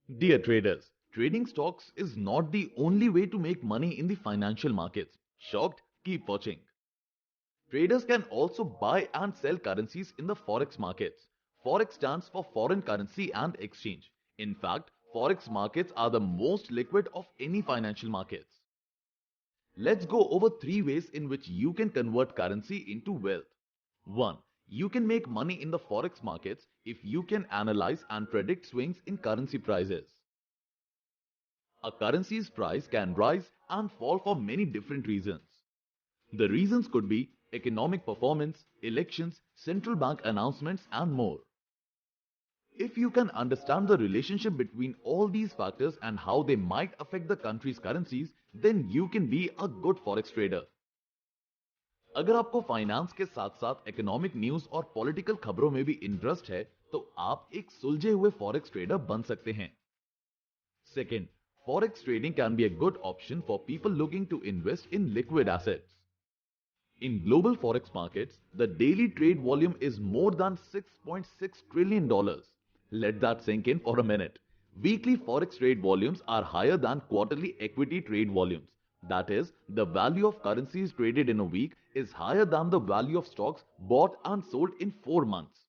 Dear traders, trading stocks is not the only way to make money in the financial markets. Shocked? Keep watching. Traders can also buy and sell currencies in the forex markets. Forex stands for foreign currency and exchange. In fact, forex markets are the most liquid of any financial markets. Let's go over 3 ways in which you can convert currency into wealth. 1. You can make money in the forex markets if you can analyze and predict swings in currency prices. A currency's price can rise and fall for many different reasons. The reasons could be economic performance, elections, central bank announcements, and more. If you can understand the relationship between all these factors and how they might affect the country's currencies, then you can be a good forex trader. अगर आपको finance के साथ साथ economic news और political खबरों में भी interest है, तो आप एक सुलझे हुए फॉरेक्स ट्रेडर बन सकते हैं. Second, forex trading can be a good option for people looking to invest in liquid assets. In global forex markets, the daily trade volume is more than $6.6 trillion. Let that sink in for a minute. Weekly forex trade volumes are higher than quarterly equity trade volumes. That is, the value of currencies traded in a week is higher than the value of stocks bought and sold in 4 months.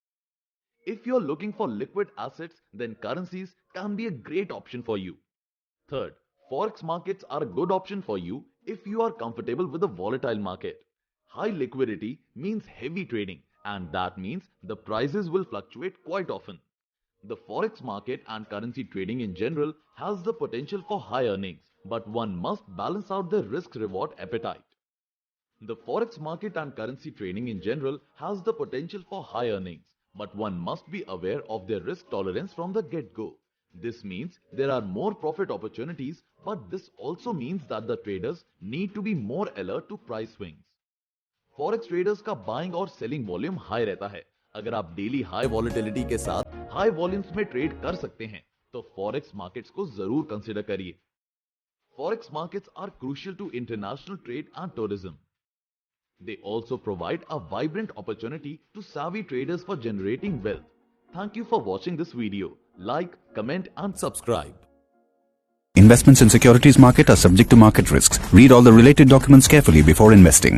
If you're looking for liquid assets, then currencies can be a great option for you. Third, forex markets are a good option for you if you are comfortable with a volatile market. High liquidity means heavy trading, and that means the prices will fluctuate quite often. The forex market and currency trading in general has the potential for high earnings, but one must balance out the risk-reward appetite. The forex market and currency trading in general has the potential for high earnings, but one must be aware of their risk tolerance from the get-go. This means there are more profit opportunities, but this also means that the traders need to be more alert to price swings. Forex traders का buying और selling volume high रहता है. अगर आप daily high volatility के साथ high volumes में trade कर सकते हैं, तो फॉरेक्स मार्केट्स को जरूर कंसीडर करिए. Forex markets are crucial to international trade and tourism. They also provide a vibrant opportunity to savvy traders for generating wealth. Thank you for watching this video. Like, comment and subscribe. Investments in securities market are subject to market risks. Read all the related documents carefully before investing.